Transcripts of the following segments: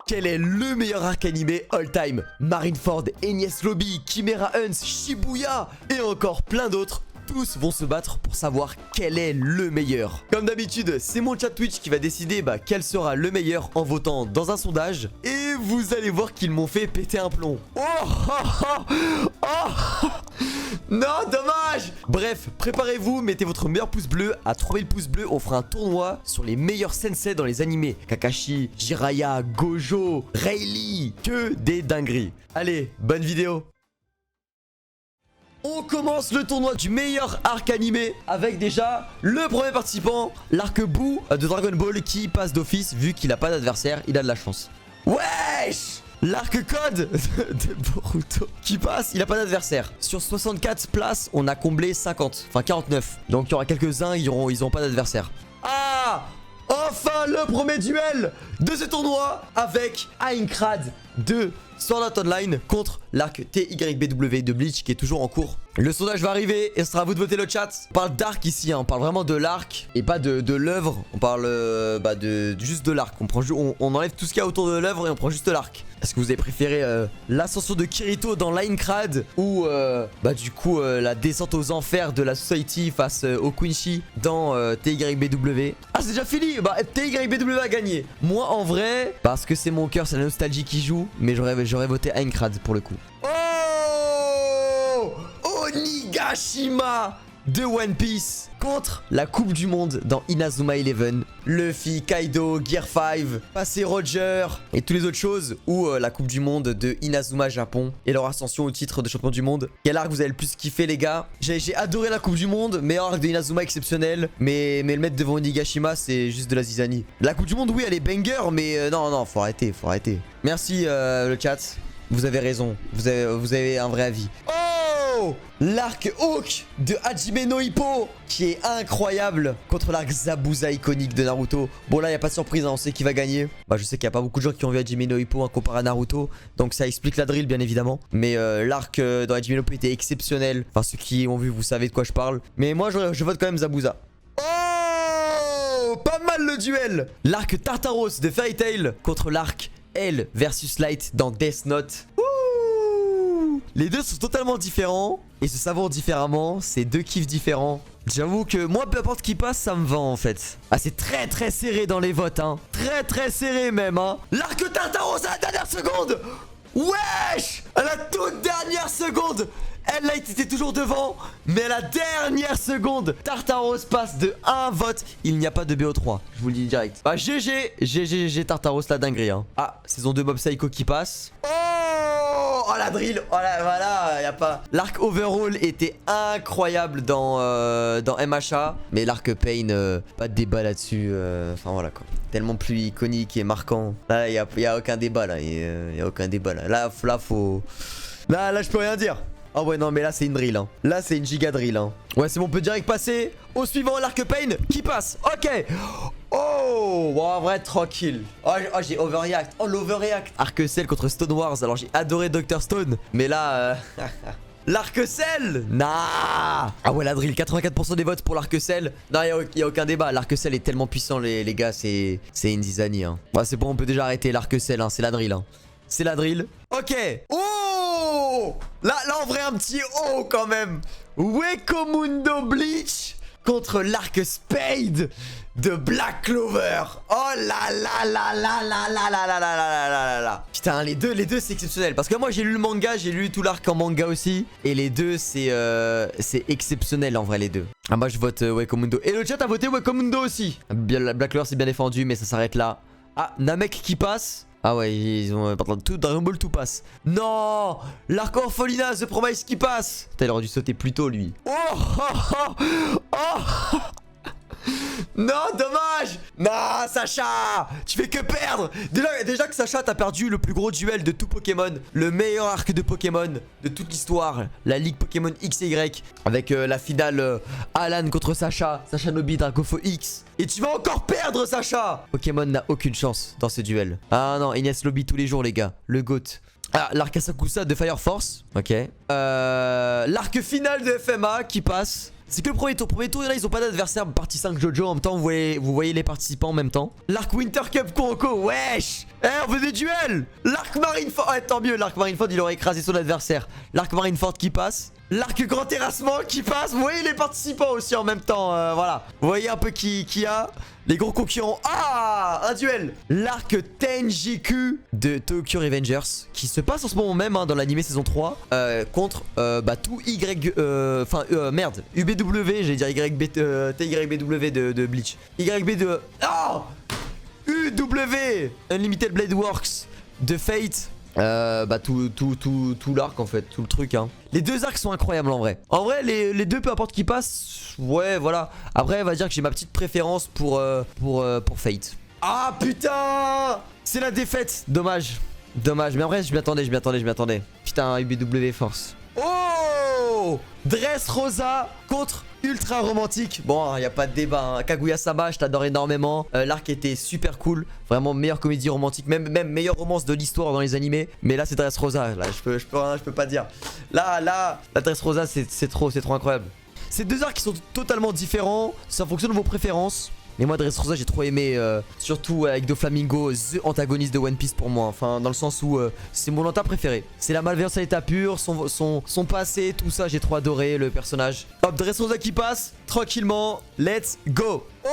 Quel est le meilleur arc animé all time? Marineford, Enies Lobby, Chimera Hunts, Shibuya et encore plein d'autres. Tous vont se battre pour savoir quel est le meilleur. Comme d'habitude, c'est mon chat Twitch qui va décider quel sera le meilleur en votant dans un sondage. Et vous allez voir qu'ils m'ont fait péter un plomb. Non, dommage. Bref, préparez-vous, mettez votre meilleur pouce bleu. À 3000 pouces bleus, on fera un tournoi sur les meilleurs sensei dans les animés. Kakashi, Jiraiya, Gojo, Rayleigh. Que des dingueries. Allez, bonne vidéo. On commence le tournoi du meilleur arc animé avec déjà le premier participant, l'arc Boo de Dragon Ball qui passe d'office vu qu'il a pas d'adversaire, il a de la chance. Wesh! L'arc Code de Boruto qui passe, il a pas d'adversaire. Sur 64 places, on a comblé 50, enfin 49. Donc il y aura quelques-uns, ils auront pas d'adversaire. Ah! Enfin le premier duel de ce tournoi avec Aincrad de Sword Art Online contre l'arc TYBW de Bleach qui est toujours en cours. Le sondage va arriver et ce sera à vous de voter le chat. On parle d'arc ici, hein. On parle vraiment de l'arc et pas de l'œuvre. On parle juste de l'arc. On enlève tout ce qu'il y a autour de l'œuvre et on prend juste l'arc. Est-ce que vous avez préféré l'ascension de Kirito dans Aincrad ou du coup la descente aux enfers de la Society face au Quincy dans TYBW? Ah, c'est déjà fini. TYBW a gagné. Moi en vrai, parce que c'est mon cœur, c'est la nostalgie qui joue, mais j'aurais voté Aincrad pour le coup. Oh, Onigashima de One Piece contre la Coupe du Monde dans Inazuma Eleven. Luffy, Kaido, Gear 5, Passé Roger et toutes les autres choses. Ou la Coupe du Monde de Inazuma Japon et leur ascension au titre de champion du monde. Quel arc vous avez le plus kiffé les gars? J'ai adoré la Coupe du Monde. Meilleur arc de Inazuma exceptionnel. Mais le mettre devant Onigashima c'est juste de la zizanie. La Coupe du Monde oui elle est banger mais non faut arrêter. Merci le chat. Vous avez raison. Vous avez un vrai avis. Oh! L'arc Hawk de Hajime no Ippo qui est incroyable contre l'arc Zabuza iconique de Naruto. Bon là il n'y a pas de surprise, hein, on sait qui va gagner. Je sais qu'il n'y a pas beaucoup de gens qui ont vu Hajime no Ippo comparé à Naruto. Donc ça explique la drill bien évidemment. Mais l'arc dans Hajime no Ippo était exceptionnel. Enfin ceux qui ont vu vous savez de quoi je parle. Mais moi je vote quand même Zabuza. Oh! Pas mal le duel. L'arc Tartaros de Fairy Tail contre l'arc L versus Light dans Death Note. Les deux sont totalement différents et se savourent différemment. C'est deux kiffs différents. J'avoue que moi, peu importe qui passe, ça me vend en fait. Ah, c'est très serré dans les votes, hein. Très serré même, hein. L'arc Tartaros à la dernière seconde. Wesh! À la toute dernière seconde. Light était toujours devant, mais à la dernière seconde, Tartaros passe de 1 vote. Il n'y a pas de BO3, je vous le dis direct. GG Tartaros la dinguerie, hein. Ah, saison 2 Mob Psycho qui passe. Oh la drill. Oh là, voilà, y a pas. L'arc Overhaul était incroyable dans MHA, mais l'arc Pain, pas de débat là-dessus. Enfin voilà quoi. Tellement plus iconique et marquant. Là, y a aucun débat là. Y a aucun débat là. Là faut. Là, je peux rien dire. Ah ouais non mais là c'est une drill hein. Là c'est une giga drill hein. Ouais c'est bon on peut direct passer au suivant l'arc Pain qui passe. Ok. Oh bon, en vrai tranquille. Oh j'ai overreact. Oh l'overreact. Arc Cell contre Stone Wars. Alors j'ai adoré Dr Stone. Mais là l'arc Cell. Nah. Ah ouais la drill 84% des votes pour l'arc Cell. Non y a aucun débat. L'arc Cell est tellement puissant les gars. C'est une zizanie hein. Ouais c'est bon on peut déjà arrêter l'arc Cell hein. C'est la drill hein. C'est la drill. Ok. Oh là en vrai un petit oh quand même. Wekomundo Bleach contre l'arc Spade de Black Clover. Oh là là. Putain les deux c'est exceptionnel. Parce que moi j'ai lu le manga, j'ai lu tout l'arc en manga aussi. Et les deux c'est exceptionnel en vrai les deux. Ah moi je vote Wekomundo. Et le chat a voté Wekomundo aussi. Black Clover c'est bien défendu mais ça s'arrête là. Ah Namek qui passe. Ah ouais, ils ont tout Dragon Ball tout passe. Non, l'arc Orphelinat The Promise qui passe. Putain, il aurait dû sauter plus tôt lui. Oh non, dommage. Non, Sacha, tu fais que perdre. Déjà que Sacha, t'as perdu le plus gros duel de tout Pokémon. Le meilleur arc de Pokémon de toute l'histoire. La Ligue Pokémon XY. Avec la finale Alan contre Sacha. Sacha Nobi, Dracofo X. Et tu vas encore perdre, Sacha. Pokémon n'a aucune chance dans ce duel. Ah non, Enies Lobby tous les jours, les gars. Le GOAT. Ah, l'arc Asakusa de Fire Force. Ok. L'arc final de FMA qui passe. C'est que le premier tour. Premier tour, là, ils ont pas d'adversaire. Partie 5 Jojo. En même temps, vous voyez les participants en même temps. L'arc Winter Cup Kuroko. Wesh. Eh, on veut des duels. L'arc Marineford. Ouais, tant mieux. L'arc Marineford, il aurait écrasé son adversaire. L'arc Marineford qui passe. L'arc Grand Terrassement qui passe. Vous voyez les participants aussi en même temps. Voilà. Vous voyez un peu qui a. Les gros concurrents. Ah, un duel. L'arc Tenjiku de Tokyo Revengers qui se passe en ce moment même dans l'anime saison 3 contre tout Y merde UBW, j'allais dire TYBW de Bleach. YB de UW Unlimited Blade Works de Fate. Tout l'arc en fait, tout le truc hein. Les deux arcs sont incroyables en vrai. En vrai les deux peu importe qui passe. Ouais voilà. Après on va dire que j'ai ma petite préférence pour Fate. Ah putain. C'est la défaite. Dommage. Mais en vrai je m'y attendais. Putain UBW force. Oh Dressrosa contre Ultra Romantique. Bon, il n'y a pas de débat hein. Kaguya-sama, je t'adore énormément. L'arc était super cool. Vraiment meilleure comédie romantique. Même meilleure romance de l'histoire dans les animés. Mais là c'est Dressrosa. Là je peux pas dire. Là la Dressrosa c'est trop incroyable. Ces deux arcs qui sont totalement différents. Ça fonctionne de vos préférences. Mais moi Dressrosa j'ai trop aimé, surtout avec Doflamingo, the antagoniste de One Piece pour moi. Enfin dans le sens où c'est mon anta préféré. C'est la malveillance à l'état pur, son passé, tout ça j'ai trop adoré le personnage. Hop, Dressrosa qui passe, tranquillement, let's go. Oh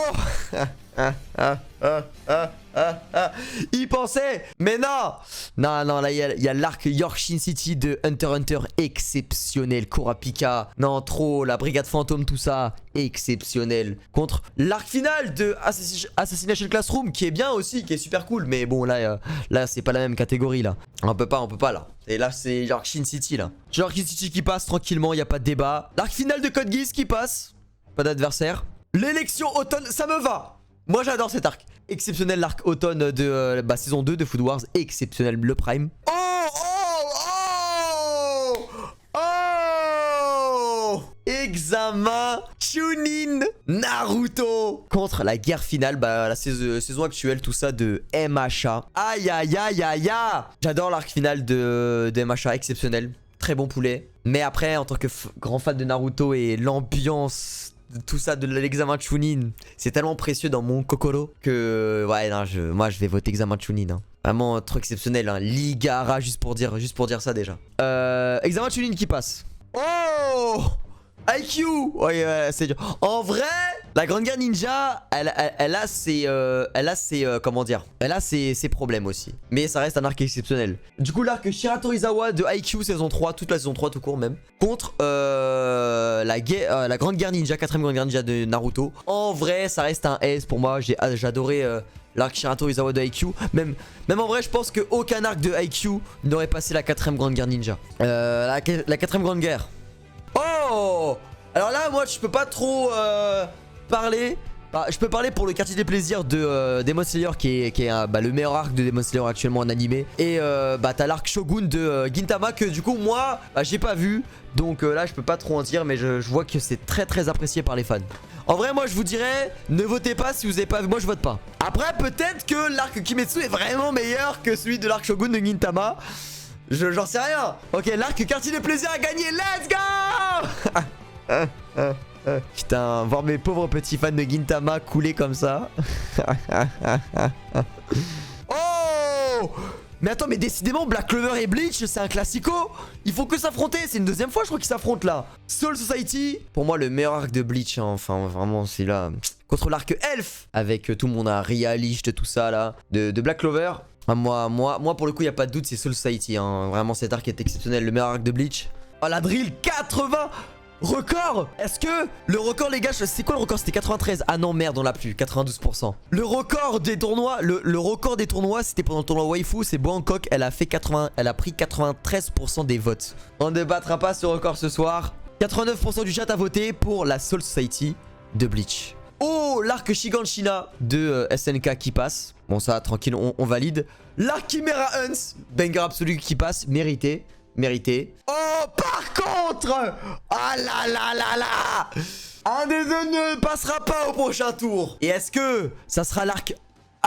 il pensait. Mais non. Non là il y a l'arc Yorkshin City de Hunter x Hunter exceptionnel. Kurapika. Non trop. La brigade fantôme tout ça exceptionnel. Contre l'arc final de Assassination Classroom qui est bien aussi, qui est super cool. Mais bon là c'est pas la même catégorie là. On peut pas là. Et là c'est Yorkshin City là. Yorkshin City qui passe tranquillement, il y a pas de débat. L'arc final de Code Geass qui passe. Pas d'adversaire. L'élection automne, ça me va. Moi j'adore cet arc. Exceptionnel l'arc automne de saison 2 de Food Wars. Exceptionnel le prime. Examen Chunin Naruto contre la guerre finale, la saison actuelle, tout ça de MHA. Aïe. J'adore l'arc final de MHA, exceptionnel. Très bon poulet. Mais après, en tant que grand fan de Naruto et l'ambiance, tout ça de l'examen Chunin, c'est tellement précieux dans mon kokoro que ouais non, moi je vais voter examen Chunin hein. Vraiment trop exceptionnel hein. Ligara juste pour dire ça déjà. Examen Chunin qui passe. Oh IQ. Ouais, c'est dur. En vrai la Grande Guerre Ninja elle a ses problèmes aussi. Mais ça reste un arc exceptionnel. Du coup l'arc Shiratorizawa de IQ saison 3, toute la saison 3 tout court même, contre la Grande Guerre Ninja, 4ème Grande Guerre Ninja de Naruto. En vrai ça reste un S pour moi. J'ai adoré l'arc Shiratorizawa de IQ. Même en vrai je pense qu'aucun arc de IQ n'aurait passé la 4ème Grande Guerre Ninja. La 4ème Grande Guerre. Oh! Alors là moi je peux pas trop parler. Je peux parler pour le quartier des plaisirs de Demon Slayer qui est le meilleur arc de Demon Slayer actuellement en animé. Et t'as l'arc Shogun de Gintama que du coup moi j'ai pas vu. Donc là je peux pas trop en dire, mais je vois que c'est très apprécié par les fans. En vrai moi je vous dirais, ne votez pas si vous avez pas vu, moi je vote pas. Après peut-être que l'arc Kimetsu est vraiment meilleur que celui de l'arc Shogun de Gintama. J'en sais rien. Ok, l'arc quartier des plaisirs a gagné, let's go. Putain, voir mes pauvres petits fans de Gintama couler comme ça. Oh! Mais attends, mais décidément Black Clover et Bleach c'est un classico. Il faut que s'affronter, c'est une deuxième fois je crois qu'ils s'affrontent là. Soul Society, pour moi le meilleur arc de Bleach hein. Enfin vraiment c'est là. Contre l'arc Elf, avec tout le monde à Realist, tout ça là, de Black Clover. Moi pour le coup il n'y a pas de doute, c'est Soul Society hein. Vraiment cet arc est exceptionnel, le meilleur arc de Bleach. Oh la drill 80 record. Est-ce que le record les gars, c'est quoi le record? C'était 93. Ah non merde on l'a plus, 92%. Le record des tournois, le record des tournois c'était pendant le tournoi Waifu. C'est Bangkok, elle a pris 93% des votes. On ne débattra pas ce record ce soir. 89% du chat a voté pour la Soul Society de Bleach. Oh l'arc Shiganshina de SNK qui passe. Bon ça tranquille on valide. L'arc Chimera Hunts, banger absolu qui passe, mérité. Oh par contre, ah là un des deux ne passera pas au prochain tour. Et est-ce que ça sera l'arc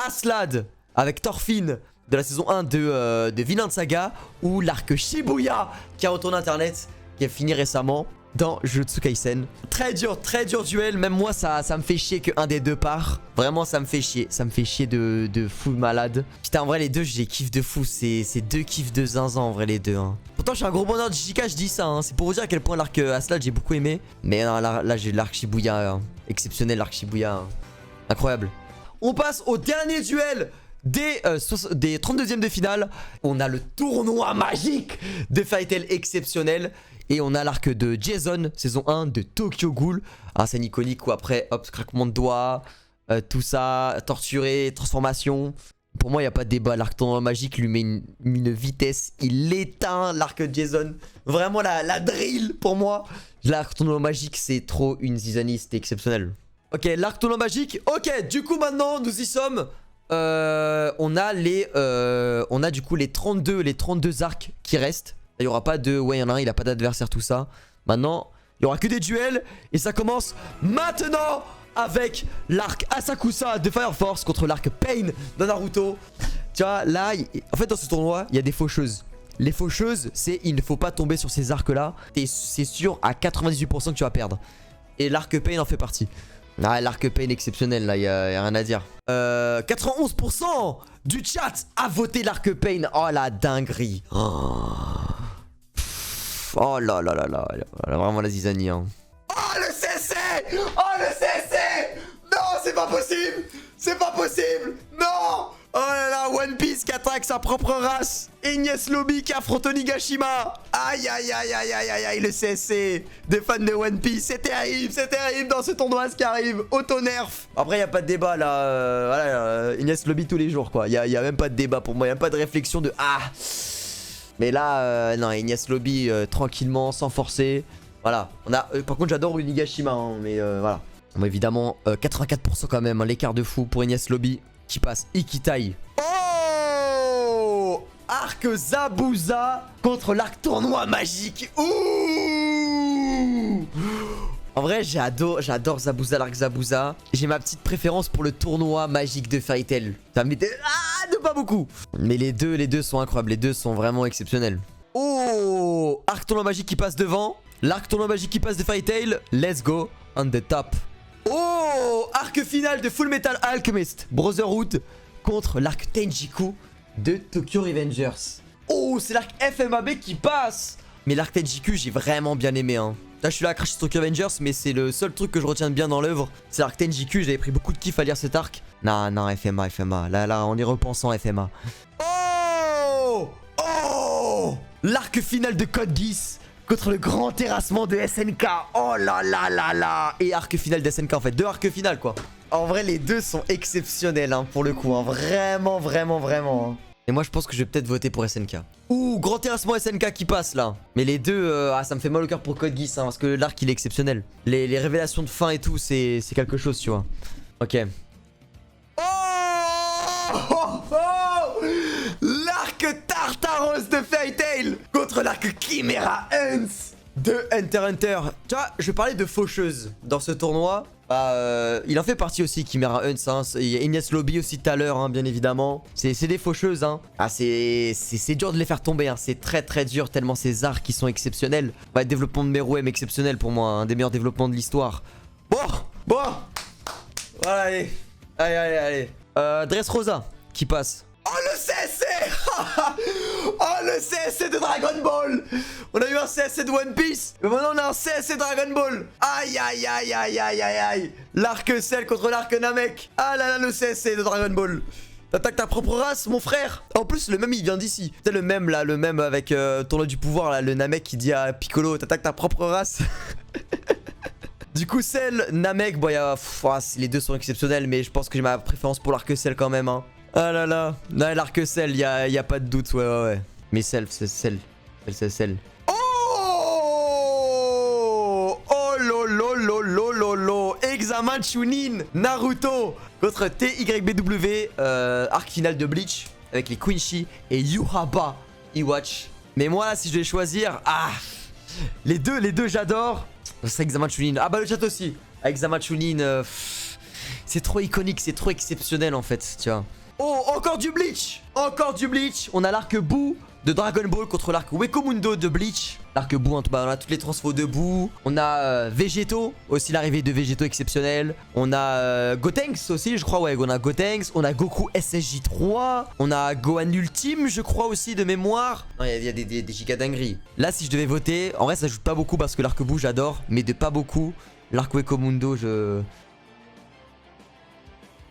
Aslad avec Thorfinn de la saison 1 de Vinland Saga, ou l'arc Shibuya qui a retourné internet, qui a fini récemment dans Jujutsu Kaisen. Très dur duel. Même moi, ça me fait chier qu'un des deux part. Vraiment, ça me fait chier. Ça me fait chier de fou malade. Putain, en vrai, les deux, je les kiffe de fou. C'est deux kiffs de zinzin, en vrai, les deux. Hein. Pourtant, je suis un gros bonheur de Chichika, je dis ça. Hein. C'est pour vous dire à quel point l'arc Aslad, j'ai beaucoup aimé. Mais non, là j'ai l'arc Shibuya. Hein. Exceptionnel, l'arc Shibuya. Hein. Incroyable. On passe au dernier duel des 32e de finale. On a le tournoi magique de Fairy Tail exceptionnel. Et on a l'arc de Jason, saison 1 de Tokyo Ghoul. Ah, c'est une iconique où après, hop, craquement de doigts, tout ça, torturé, transformation. Pour moi, il n'y a pas de débat. L'arc tournoi magique lui met une vitesse. Il éteint l'arc de Jason. Vraiment la drill pour moi. L'arc tournoi magique, c'est trop une zizaniste exceptionnelle. Ok, l'arc tournoi magique. Ok, du coup, maintenant, nous y sommes. On a du coup les 32 arcs qui restent. Il n'y aura pas de... Ouais, il y en a un, il a pas d'adversaire, tout ça. Maintenant, il n'y aura que des duels. Et ça commence maintenant avec l'arc Asakusa de Fire Force contre l'arc Pain de Naruto. Tu vois, là, en fait, dans ce tournoi, il y a des faucheuses. Les faucheuses, c'est il ne faut pas tomber sur ces arcs-là. C'est sûr à 98% que tu vas perdre. Et l'arc Pain en fait partie. Ah, l'arc Pain exceptionnel, là, y a rien à dire. 91% du chat a voté l'arc Pain. Oh, la dinguerie. Oh là là là là. Vraiment la zizanie, hein. Oh, le CC. Oh, le CC. Non, c'est pas possible. C'est pas possible. Non. Oh là là, One Piece qui attaque sa propre race. Enies Lobby qui affronte Onigashima. Aïe aïe aïe aïe aïe aïe aïe, le CSC des fans de One Piece. C'est terrible dans ce tournoi ce qui arrive. Auto-nerf. Après, il n'y a pas de débat là. Voilà, Enies Lobby tous les jours quoi. Il n'y a même pas de débat pour moi. Il n'y a même pas de réflexion de ah. Mais là, non, Enies Lobby tranquillement, sans forcer. Voilà. Par contre, j'adore Onigashima, hein, mais voilà. Bon, évidemment, 84% quand même, hein, l'écart de fou pour Enies Lobby. Qui passe Ikitai. Oh, arc Zabuza contre l'arc tournoi magique. Ouh. En vrai, j'adore Zabuza, l'arc Zabuza. J'ai ma petite préférence pour le tournoi magique de Fairy Tail. Ça me met de pas beaucoup. Mais les deux sont incroyables. Les deux sont vraiment exceptionnels. Oh, arc tournoi magique qui passe devant. L'arc tournoi magique qui passe de Fairy Tail. Let's go on the top. Oh, arc final de Full Metal Alchemist Brotherhood contre l'arc Tenjiku de Tokyo Revengers. Oh, c'est l'arc FMAB qui passe. Mais l'arc Tenjiku, j'ai vraiment bien aimé. Hein. Là, je suis là à cracher sur Tokyo Revengers, mais c'est le seul truc que je retiens de bien dans l'œuvre. C'est l'arc Tenjiku, j'avais pris beaucoup de kiff à lire cet arc. Non, FMA. Là, en y repensant, FMA. Oh, l'arc final de Code Geass contre le grand terrassement de SNK. Oh là là là là. Et arc final de SNK en fait. 2 arcs finales quoi. En vrai les deux sont exceptionnels hein, pour le coup. Hein. Vraiment. Hein. Et moi je pense que je vais peut-être voter pour SNK. Ouh, grand terrassement SNK qui passe là. Mais les deux, ça me fait mal au cœur pour Code Geass. Hein, parce que l'arc il est exceptionnel. Les révélations de fin et tout, c'est quelque chose tu vois. Ok. L'arc Tartaros de Fairy Tail contre l'arc Chimera Hunts de Hunter x Hunter. Tu vois, je parlais de faucheuse dans ce tournoi. Il en fait partie aussi, Chimera Hunts. Hein. Il y a Enies Lobby aussi tout à l'heure, hein, bien évidemment. C'est des faucheuses. Hein. Ah, c'est dur de les faire tomber. Hein. C'est très dur, tellement ces arcs qui sont exceptionnels. Le développement de Meruem exceptionnel pour moi. Un des meilleurs développements de l'histoire. Bon. Voilà, allez. Dressrosa qui passe. Oh le CSC. Oh le CSC de Dragon Ball. On a eu un CSC de One Piece, mais maintenant on a un CSC Dragon Ball. Aïe. L'arc Cell contre l'arc Namek. Ah là le CSC de Dragon Ball. T'attaques ta propre race mon frère. En plus le même il vient d'ici. C'est le même là, le même avec tournoi du pouvoir là, le Namek qui dit à Piccolo t'attaques ta propre race. Du coup Cell, Namek, bon les deux sont exceptionnels, mais je pense que j'ai ma préférence pour l'arc Cell quand même hein. Ah là là, l'arc Cell, y a pas de doute, ouais. Mais Cell, c'est Cell. Oh lolo, examen Chunin, Naruto contre TYBW, arc final de Bleach avec les Quincy et Yuhaba Iwatch. Mais moi, si je vais choisir, les deux j'adore. C'est examen Chunin. Ah bah le chat aussi. Examen Chunin, c'est trop iconique, c'est trop exceptionnel en fait, tu vois. Oh, encore du Bleach. Encore du Bleach. On a l'arc Boo de Dragon Ball contre l'arc Wekomundo de Bleach. L'arc Boo, on a toutes les transfos de Boo. On a Végéto, aussi l'arrivée de Végéto exceptionnelle. On a Gotenks aussi, je crois, ouais, on a Gotenks. On a Goku SSJ3. On a Gohan Ultime, je crois aussi, de mémoire. Il y a des giga dingueries. Là, si je devais voter, en vrai, ça joue pas beaucoup parce que l'arc Boo, j'adore, mais de pas beaucoup. L'arc Wekomundo,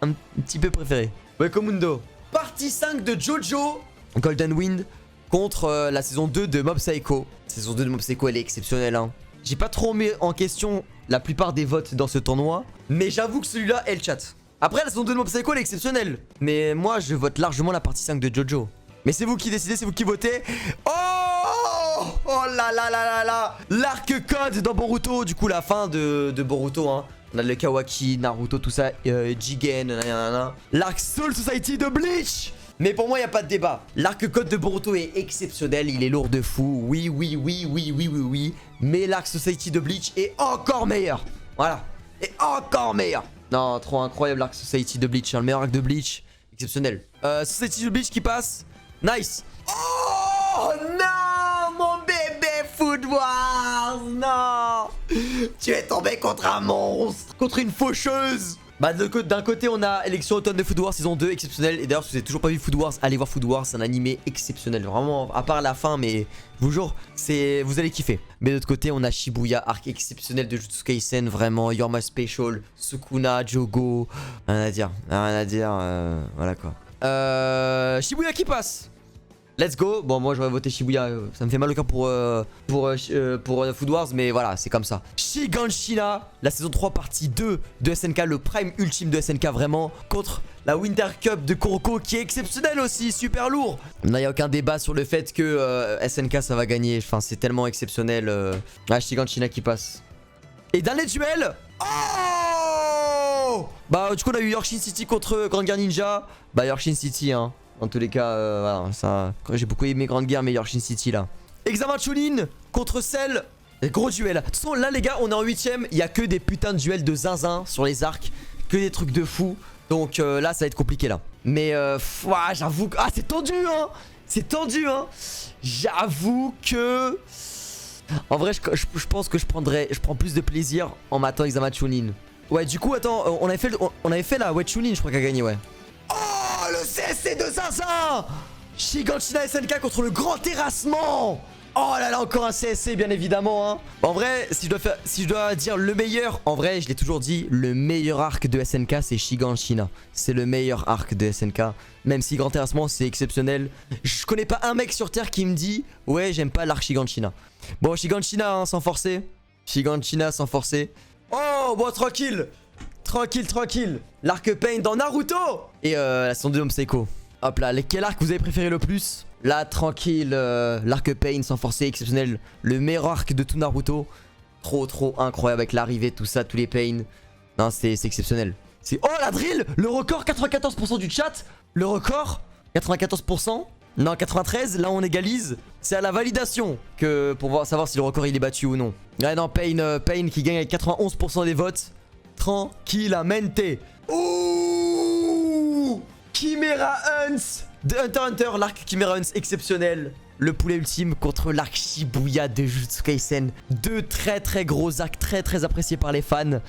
un petit peu préféré. Wekomundo. Partie 5 de Jojo Golden Wind contre la saison 2 de Mob Psycho. La saison 2 de Mob Psycho, elle est exceptionnelle, hein. J'ai pas trop mis en question la plupart des votes dans ce tournoi, mais j'avoue que celui-là est le chat. Après, la saison 2 de Mob Psycho, elle est exceptionnelle, mais moi, je vote largement la partie 5 de Jojo. Mais c'est vous qui décidez, c'est vous qui votez. Oh là là là là là. L'arc code dans Boruto, du coup, la fin de Boruto, hein. On a le Kawaki, Naruto, tout ça, Jigen, nanana. L'arc Soul Society de Bleach. Mais pour moi, il n'y a pas de débat. L'arc code de Boruto est exceptionnel, il est lourd de fou. Oui, oui, oui, oui, oui, oui, oui. Mais l'arc Society de Bleach est encore meilleur. Voilà. Et encore meilleur. Non, trop incroyable l'arc Society de Bleach, hein. Le meilleur arc de Bleach. Exceptionnel. Society de Bleach qui passe. Nice. Oh non, mon bébé Food Wars. Non. Tu es tombé contre un monstre. Contre une faucheuse. Bah d'un côté on a élection automne de Food Wars saison 2 exceptionnel. Et d'ailleurs si vous n'avez toujours pas vu Food Wars, allez voir Food Wars, c'est un animé exceptionnel. Vraiment à part la fin, mais je vous jure, vous allez kiffer. Mais de l'autre côté on a Shibuya, arc exceptionnel de Jujutsu Kaisen. Vraiment, You're My Special, Sukuna, Jogo. Rien à dire, voilà quoi. Shibuya qui passe. Let's go. Bon, moi j'aurais voté Shibuya. Ça me fait mal au cœur pour Food Wars, mais voilà, c'est comme ça. Shiganshina, la saison 3 partie 2 de SNK, le prime ultime de SNK vraiment, contre la Winter Cup de Kuroko qui est exceptionnelle aussi, super lourd. Il n'y a aucun débat sur le fait que SNK ça va gagner. Enfin, c'est tellement exceptionnel. Shiganshina qui passe. Et dernier duel. Oh, bah du coup on a eu Yorkshin City contre Grand Gear Ninja. Bah Yorkshin City, hein. En tous les cas, voilà, ça. J'ai beaucoup aimé Grande Guerre, mais Yorkshin City là. Examen Chunin contre Cell. Gros duel. De toute façon, là, les gars, on est en 8ème. Il y a que des putains de duels de zinzin sur les arcs. Que des trucs de fou. Donc là, ça va être compliqué là. Mais j'avoue que. Ah, c'est tendu, hein. C'est tendu, hein. J'avoue que. En vrai, je pense que je prends plus de plaisir en m'attendant Examen Chunin. Ouais, du coup, attends, on avait fait la Chunin, je crois qu'elle a gagné, ouais. Oh, le CSC de Zinzin. Shiganshina SNK contre le grand terrassement. Oh là là, encore un CSC bien évidemment, hein. En vrai, si je dois dire le meilleur, en vrai, je l'ai toujours dit, le meilleur arc de SNK c'est Shiganshina. C'est le meilleur arc de SNK. Même si grand terrassement c'est exceptionnel. Je connais pas un mec sur terre qui me dit ouais, j'aime pas l'arc Shiganshina. Bon, Shiganshina, hein, sans forcer. Shiganshina sans forcer. Oh, bon, tranquille. Tranquille. L'arc Pain dans Naruto. Et la saison 2 Mob Psycho. Hop là, quel arc vous avez préféré le plus? Là, tranquille, l'arc Pain sans forcer, exceptionnel. Le meilleur arc de tout Naruto. Trop incroyable avec l'arrivée, tout ça, tous les Pain. Non, c'est exceptionnel. Oh, la drill. Le record, 94% du chat. Le record, 94%. Non, 93, là on égalise. C'est à la validation que pour savoir si le record il est battu ou non. Ouais, non, Pain qui gagne avec 91% des votes. Tranquillamente. Ouh, Chimera Hunts de Hunter x Hunter, l'arc Chimera Hunts exceptionnel. Le poulet ultime contre l'arc Shibuya de Jujutsu Kaisen. Deux très gros arcs, très appréciés par les fans.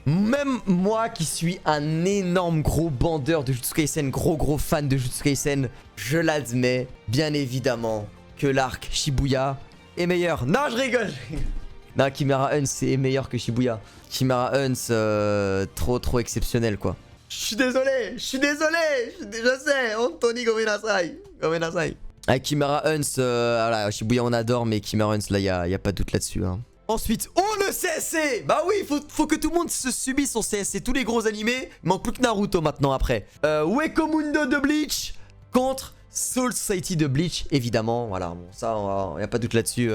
Même moi qui suis un énorme gros bandeur de Jujutsu Kaisen, gros fan de Jujutsu Kaisen, je l'admets bien évidemment que l'arc Shibuya est meilleur. Non, je rigole. Non, Chimera Hunts c'est meilleur que Shibuya. Chimera Hunts, trop exceptionnel quoi. Je suis désolé, je sais, Anthony Gomenasai. Avec Chimera Hunts, voilà, Shibuya on adore, mais Chimera Hunts là, y a pas de doute là-dessus, hein. Ensuite, le CSC. Bah oui, faut que tout le monde se subisse son CSC. Tous les gros animés, il manque plus que Naruto maintenant après. Wekomundo de Bleach contre Soul Society de Bleach, évidemment. Voilà, bon, ça, y a pas de doute là-dessus.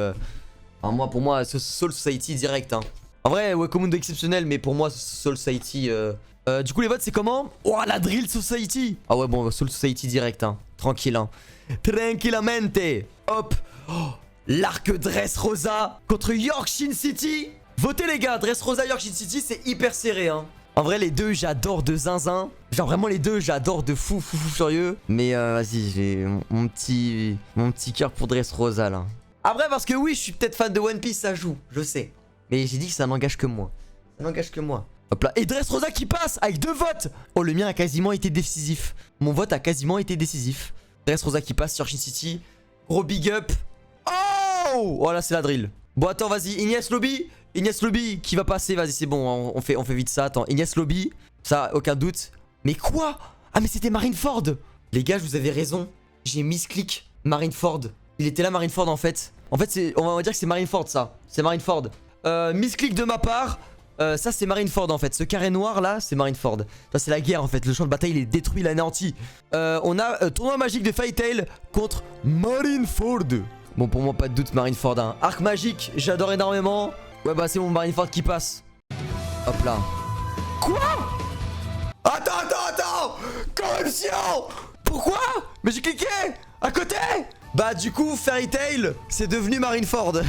Pour moi, Soul Society direct, hein. En vrai, Wekomundo exceptionnel, mais pour moi, Soul Society... du coup, les votes, c'est comment? Oh, la Drill Society. Ah ouais, bon, Soul Society direct, hein. Tranquille, hein. Tranquillamente. Hop. Oh, l'arc Dressrosa contre Yorkshin City. Votez, les gars. Dressrosa, Yorkshin City, c'est hyper serré, hein. En vrai, les deux, j'adore de zinzin. Genre vraiment les deux, j'adore de fou furieux. Mais vas-y, j'ai mon petit cœur pour Dressrosa là. Après, parce que oui, je suis peut-être fan de One Piece, ça joue, je sais. Mais j'ai dit que ça n'engage que moi. Ça n'engage que moi. Hop là. Et Dressrosa qui passe avec 2 votes. Oh, le mien a quasiment été décisif. Mon vote a quasiment été décisif. Dressrosa qui passe sur Shin City. Gros big up. Oh, voilà, c'est la drill. Bon, attends, vas-y. Ignace Lobby. Ignace Lobby qui va passer. Vas-y, c'est bon. On fait vite ça. Attends, Ignace Lobby. Ça, aucun doute. Mais quoi? Ah, mais c'était Marineford. Les gars, je vous avais raison. J'ai misclick Marineford. Il était là, Marineford, en fait. En fait, on va dire que c'est Marineford, ça. C'est Marineford. Misclick de ma part. Ça, c'est Marineford, en fait. Ce carré noir, là, c'est Marineford. Ça, c'est la guerre, en fait. Le champ de bataille, il est détruit, il est anéanti. On a tournoi magique de Fairy Tail contre Marineford. Bon, pour moi, pas de doute, Marineford. Hein. Arc magique, j'adore énormément. Ouais, bah, c'est mon Marineford qui passe. Hop là. Quoi? Attends. Corruption. Pourquoi? Mais j'ai cliqué à côté. Bah, du coup, Fairy Tail, c'est devenu Marineford.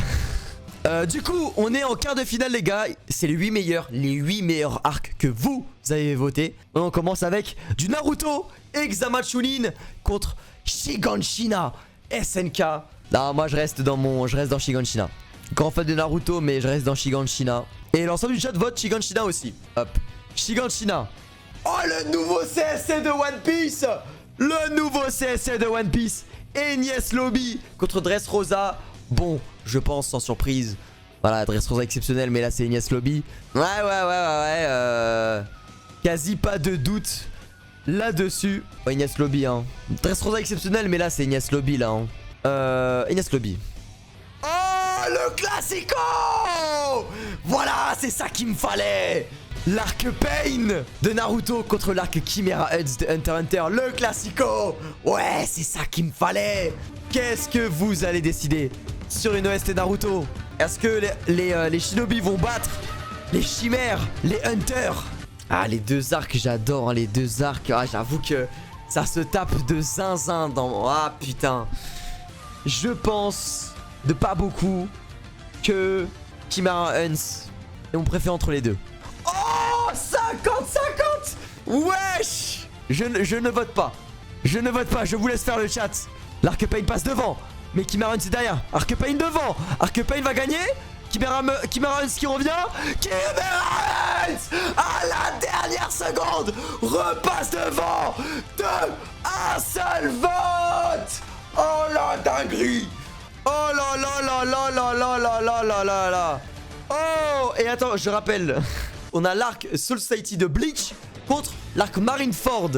Du coup, on est en quart de finale, les gars. C'est les 8 meilleurs arcs que vous avez voté. On commence avec du Naruto Exama Chunin contre Shiganshina SNK. Non, moi je reste dans Shiganshina. Grand fan de Naruto, mais je reste dans Shiganshina. Et l'ensemble du chat vote Shiganshina aussi. Hop, Shiganshina. Oh, le nouveau CSC de One Piece. Le nouveau CSC de One Piece. Enies Lobby contre Dressrosa. Bon, je pense sans surprise. Voilà, Dressrosa exceptionnel, mais là c'est Enies Lobby. Ouais. Quasi pas de doute là-dessus. Oh, Enies Lobby, hein. Dressrosa exceptionnel, mais là c'est Enies Lobby, là. Hein. Enies Lobby. Oh, le classico! Voilà, c'est ça qu'il me fallait. L'arc Pain de Naruto contre l'arc Chimera Heads de Hunter x Hunter. Le classico. Ouais, c'est ça qu'il me fallait. Qu'est-ce que vous allez décider sur une OST Naruto? Est-ce que les shinobi vont battre les chimères, les hunters? Ah, les deux arcs, j'adore, hein, les deux arcs. Ah, j'avoue que ça se tape de zinzin dans... Ah, putain. Je pense de pas beaucoup que Chimera Hunts est mon préféré entre les deux. Oh, 50-50. Wesh. Je ne vote pas. Je ne vote pas, je vous laisse faire le chat. L'arc Pain passe devant, mais Chimera Hunts c'est derrière. Arc Pain devant. Arc Pain va gagner. Chimera Hunts qui revient. Chimera Hunts à la dernière seconde repasse devant de un seul vote. Oh la dinguerie. Oh là là là là là là là là là là là. Oh, et attends, je rappelle. On a l'arc Soul Society de Bleach contre l'arc Marineford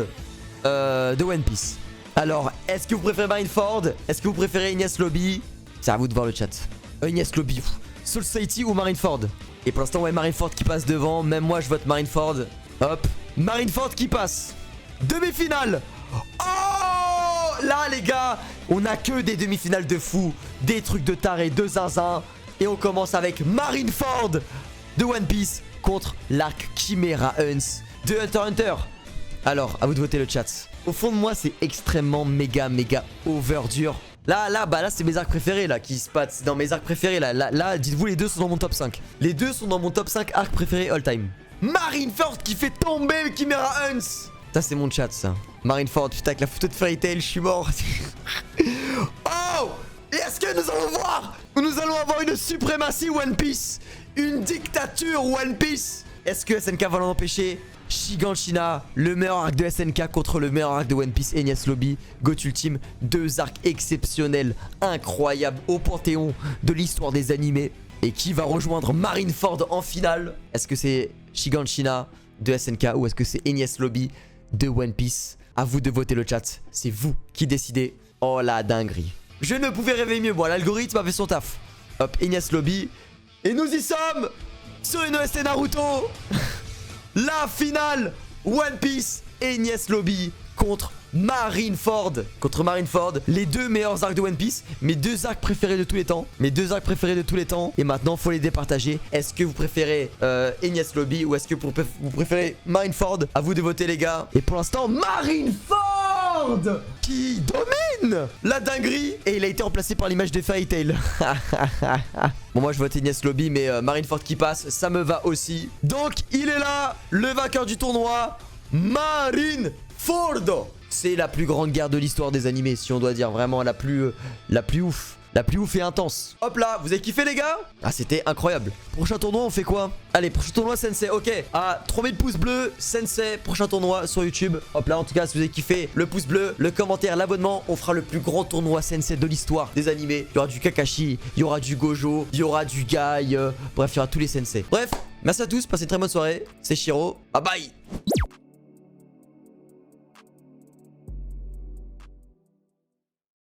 de One Piece. Alors, est-ce que vous préférez Marineford? Est-ce que vous préférez Enies Lobby? C'est à vous de voir le chat. Enies Lobby, Soul Society ou Marineford? Et pour l'instant, ouais, Marineford qui passe devant. Même moi, je vote Marineford. Hop, Marineford qui passe. Demi-finale. Oh, là, les gars, on a que des demi-finales de fou. Des trucs de taré, de zinzin. Et on commence avec Marineford de One Piece contre l'arc Chimera Hunts de Hunter x Hunter. Alors, à vous de voter le chat. Au fond de moi, c'est extrêmement méga over dur. Là, c'est mes arcs préférés là qui se battent. C'est dans mes arcs préférés là. Dites-vous, les deux sont dans mon top 5. Les deux sont dans mon top 5 arcs préférés all time. Marineford qui fait tomber Chimera Hunts. Ça, c'est mon chat, ça. Marineford, putain, avec la photo de Fairy Tail, je suis mort. Oh! Et est-ce que nous allons avoir une suprématie One Piece? Une dictature One Piece? Est-ce que SNK va l'empêcher? Shiganshina, le meilleur arc de SNK contre le meilleur arc de One Piece, Enies Lobby, GOAT Ultime. Deux arcs exceptionnels, incroyables, au panthéon de l'histoire des animés. Et qui va rejoindre Marineford en finale? Est-ce que c'est Shiganshina de SNK ou est-ce que c'est Enies Lobby de One Piece? À vous de voter le chat, c'est vous qui décidez. Oh la dinguerie. Je ne pouvais rêver mieux, bon, l'algorithme a fait son taf. Hop, Enies Lobby. Et nous y sommes sur une OST Naruto. La finale One Piece, Enies Lobby contre Marineford. Les deux meilleurs arcs de One Piece. Mes deux arcs préférés de tous les temps. Et maintenant, faut les départager. Est-ce que vous préférez Enies Lobby ou est-ce que vous préférez Marineford? À vous de voter, les gars. Et pour l'instant, Marineford Ford qui domine la dinguerie. Et il a été remplacé par l'image des Fairy Tail. Bon, moi je vote Ignace Lobby, mais Marineford qui passe, ça me va aussi. Donc il est là, le vainqueur du tournoi, Marineford. C'est la plus grande guerre de l'histoire des animés, si on doit dire vraiment la plus ouf. La plus ouf et intense. Hop là, vous avez kiffé les gars? Ah, c'était incroyable. Prochain tournoi, on fait quoi? Allez, prochain tournoi Sensei, ok. À 3000 pouces bleus, Sensei, prochain tournoi sur YouTube. Hop là, en tout cas, si vous avez kiffé, le pouce bleu, le commentaire, l'abonnement, on fera le plus grand tournoi Sensei de l'histoire des animés. Il y aura du Kakashi, il y aura du Gojo, il y aura du Guy, bref, il y aura tous les Sensei. Bref, merci à tous, passez une très bonne soirée. C'est Shiro, bye bye.